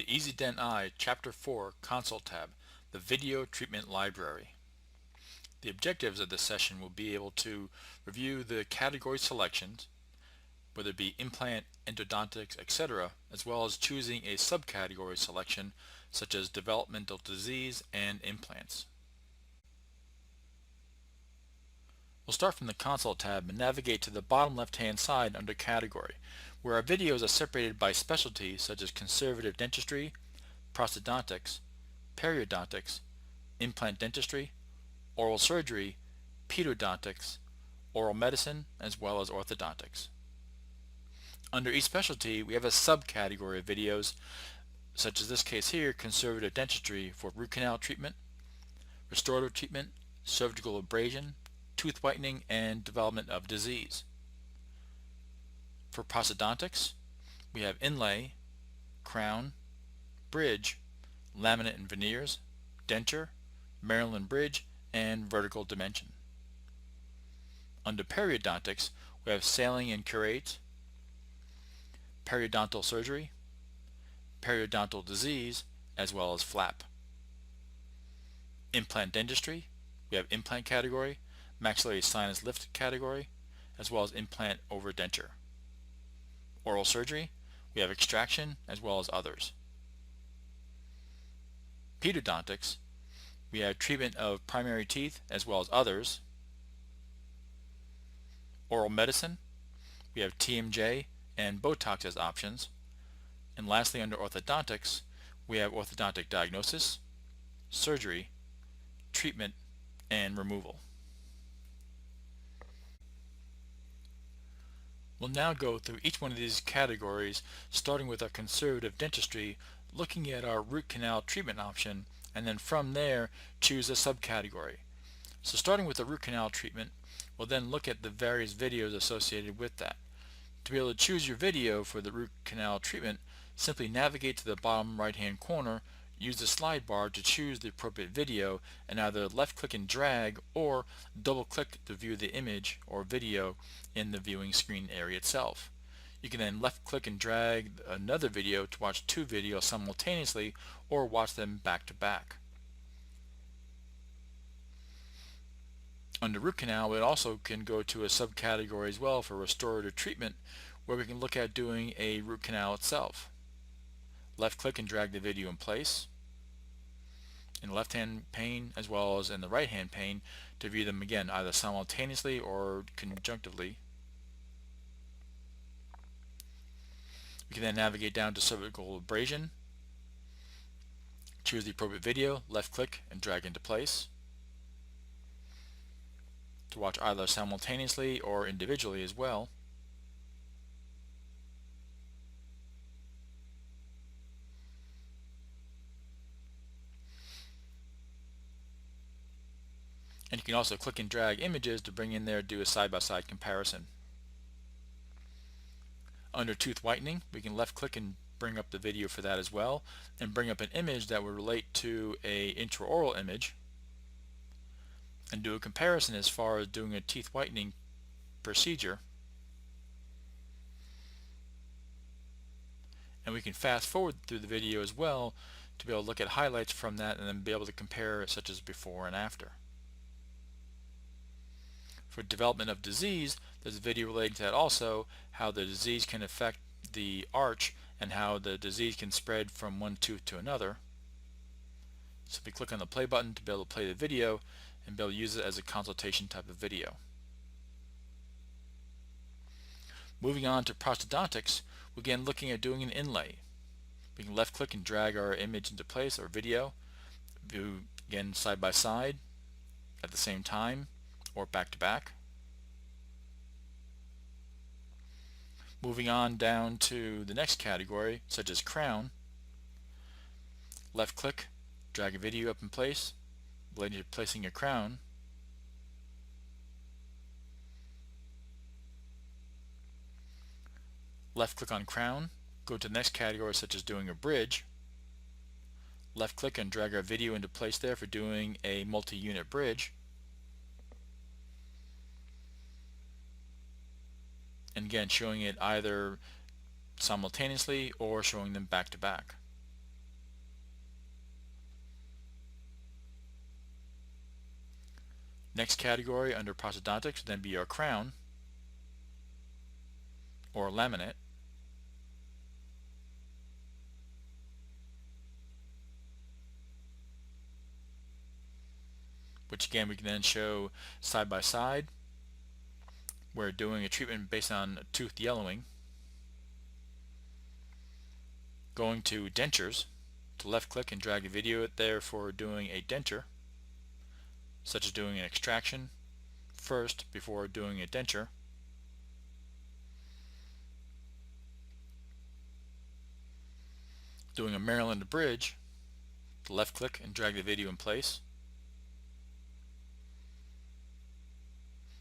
The EZDent I Chapter 4 Console tab, the Video Treatment Library. The objectives of this session will be able to review the category selections, whether it be implant, endodontics, etc., as well as choosing a subcategory selection such as developmental disease and implants. We'll start from the Console tab and navigate to the bottom left-hand side under Category, where our videos are separated by specialty such as conservative dentistry, prosthodontics, periodontics, implant dentistry, oral surgery, pedodontics, oral medicine, as well as orthodontics. Under each specialty, we have a subcategory of videos, such as this case here, conservative dentistry for root canal treatment, restorative treatment, surgical abrasion, tooth whitening, and development of disease. For prosthodontics, we have inlay, crown, bridge, laminate and veneers, denture, Maryland bridge, and vertical dimension. Under periodontics, we have saline and curate, periodontal surgery, periodontal disease, as well as flap. Implant dentistry, we have implant category, maxillary sinus lift category, as well as implant over denture. Oral surgery, we have extraction as well as others. Pedodontics, we have treatment of primary teeth as well as others. Oral medicine, we have TMJ and Botox as options. And lastly, under orthodontics, we have orthodontic diagnosis, surgery, treatment, and removal. We'll now go through each one of these categories, starting with our conservative dentistry, looking at our root canal treatment option, and then from there choose a subcategory. So starting with the root canal treatment, we'll then look at the various videos associated with that. To be able to choose your video for the root canal treatment, simply navigate to the bottom right hand corner, use the slide bar to choose the appropriate video, and either left click and drag or double click to view the image or video in the viewing screen area itself. You can then left click and drag another video to watch two videos simultaneously or watch them back to back. Under root canal, we also can go to a subcategory as well for restorative treatment, where we can look at doing a root canal itself. Left click and drag the video in place in the left hand pane as well as in the right hand pane to view them again either simultaneously or conjunctively. We can then navigate down to cervical abrasion, choose the appropriate video, left click and drag into place to watch either simultaneously or individually as well. And you can also click and drag images to bring in there, do a side-by-side comparison. Under tooth whitening, we can left click and bring up the video for that as well, and bring up an image that would relate to a intraoral image, and do a comparison as far as doing a teeth whitening procedure. And we can fast forward through the video as well to be able to look at highlights from that and then be able to compare such as before and after. For development of disease, there's a video relating to that also, how the disease can affect the arch and how the disease can spread from one tooth to another. Simply click on the play button to be able to play the video and be able to use it as a consultation type of video. Moving on to prosthodontics, we're again looking at doing an inlay. We can left click and drag our image into place or video, view again side by side at the same time or back to back. Moving on down to the next category, such as crown, left click, drag a video up in place, related to placing a crown. Left click on crown, go to the next category such as doing a bridge. Left click and drag our video into place there for doing a multi-unit bridge. And again showing it either simultaneously or showing them back to back. Next category under prosthodontics would then be our crown or laminate, which again we can then show side by side. We're doing a treatment based on tooth yellowing. Going to dentures, to left click and drag a video there for doing a denture, such as doing an extraction first before doing a denture. Doing a Maryland bridge, to left click and drag the video in place.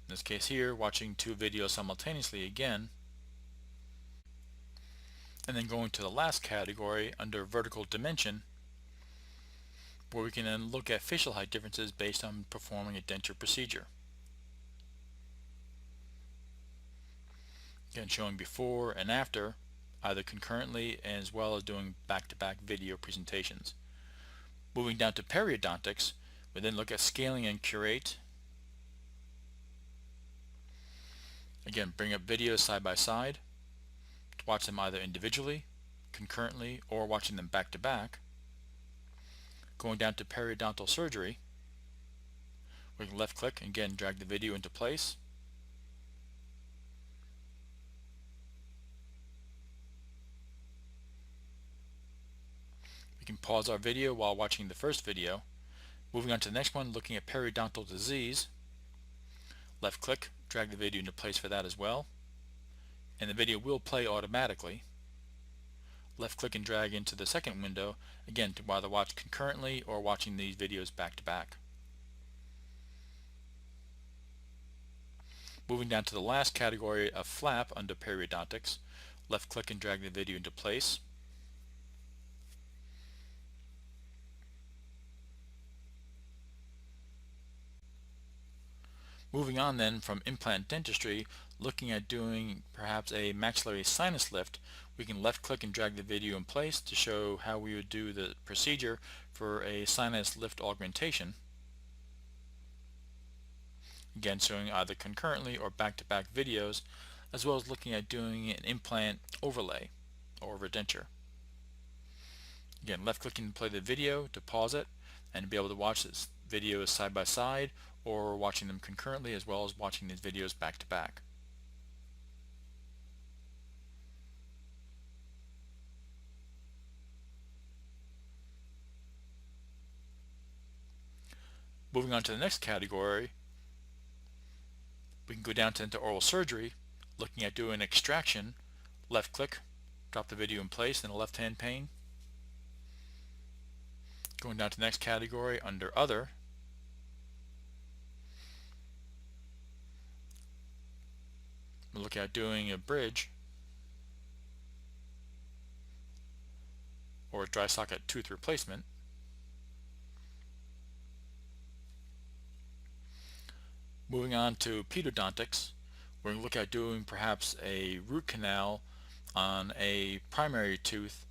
In this case here, watching two videos simultaneously again. And then going to the last category under vertical dimension, where we can then look at facial height differences based on performing a denture procedure. Again, showing before and after, either concurrently as well as doing back-to-back video presentations. Moving down to periodontics, we then look at scaling and curate. Again, bring up videos side by side to watch them either individually, concurrently, or watching them back to back. Going down to periodontal surgery, we can left click and again drag the video into place. We can pause our video while watching the first video. Moving on to the next one, looking at periodontal disease. Left click, drag the video into place for that as well. And the video will play automatically. Left click and drag into the second window, again to either watch concurrently or watching these videos back to back. Moving down to the last category of flap under periodontics, left click and drag the video into place. Moving on then from implant dentistry, looking at doing perhaps a maxillary sinus lift, we can left click and drag the video in place to show how we would do the procedure for a sinus lift augmentation. Again, showing either concurrently or back-to-back videos, as well as looking at doing an implant overlay or redenture. Again, left clicking to play the video to pause it and be able to watch this videos side by side or watching them concurrently as well as watching these videos back to back. Moving on to the next category, we can go down to into oral surgery, looking at doing an extraction, left click, drop the video in place in the left hand pane. Going down to the next category under other, we'll look at doing a bridge or a dry socket tooth replacement. Moving on to pedodontics, we're going to look at doing perhaps a root canal on a primary tooth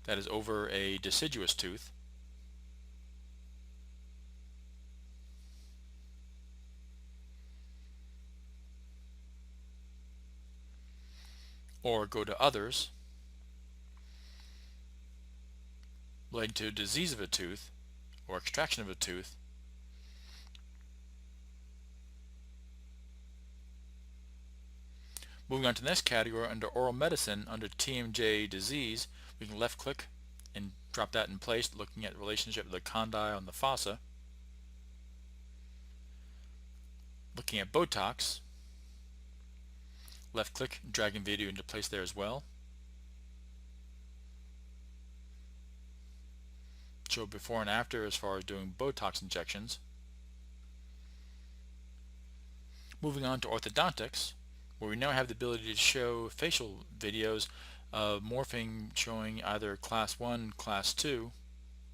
that is over a deciduous tooth. Or go to others, relating to disease of a tooth or extraction of a tooth. Moving on to the next category under oral medicine, under TMJ disease, we can left click and drop that in place, looking at the relationship of the condyle and the fossa. Looking at Botox, left click, dragging video into place there as well. Show before and after as far as doing Botox injections. Moving on to orthodontics, where we now have the ability to show facial videos of morphing showing either class 1, class 2,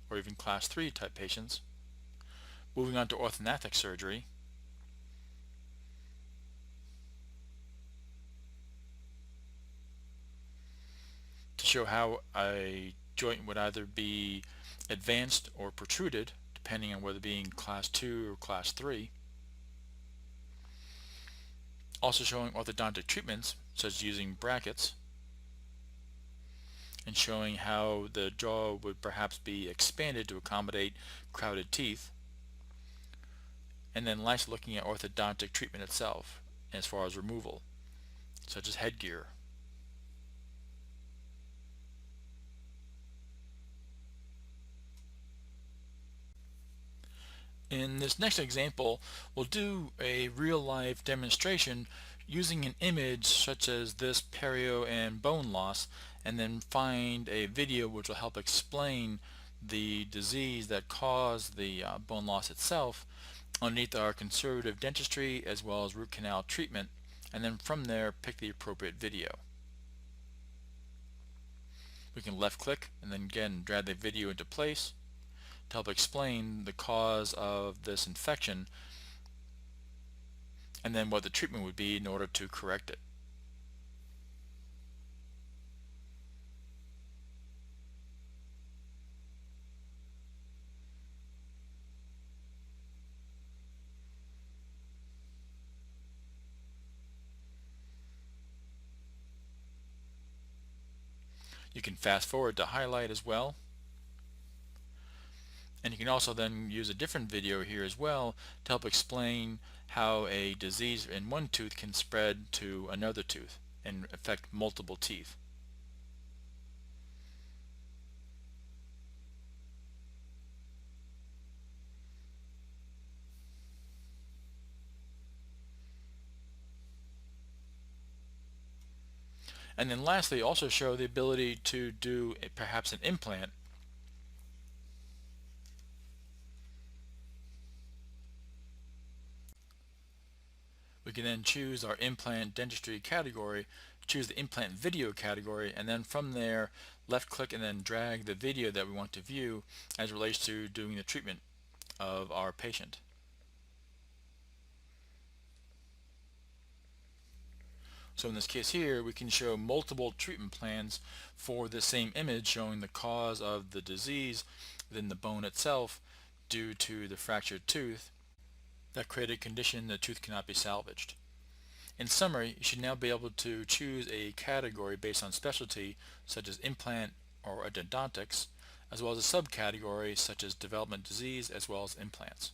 or even class 3 type patients. Moving on to orthodontic surgery, to show how a joint would either be advanced or protruded, depending on whether being class 2 or class 3. Also showing orthodontic treatments such as using brackets, and showing how the jaw would perhaps be expanded to accommodate crowded teeth. And then lastly, looking at orthodontic treatment itself as far as removal, such as headgear. In this next example, we'll do a real-life demonstration using an image such as this perio and bone loss, and then find a video which will help explain the disease that caused the bone loss itself underneath our conservative dentistry as well as root canal treatment, and then from there pick the appropriate video. We can left click and then again drag the video into place to help explain the cause of this infection and then what the treatment would be in order to correct it. You can fast forward to highlight as well, and you can also then use a different video here as well to help explain how a disease in one tooth can spread to another tooth and affect multiple teeth. And then lastly, also show the ability to do perhaps an implant. We can then choose our implant dentistry category, choose the implant video category, and then from there left click and then drag the video that we want to view as it relates to doing the treatment of our patient. So in this case here, we can show multiple treatment plans for the same image showing the cause of the disease within the bone itself due to the fractured tooth that created a condition the tooth cannot be salvaged. In summary, you should now be able to choose a category based on specialty such as implant or endodontics, as well as a subcategory such as development disease as well as implants.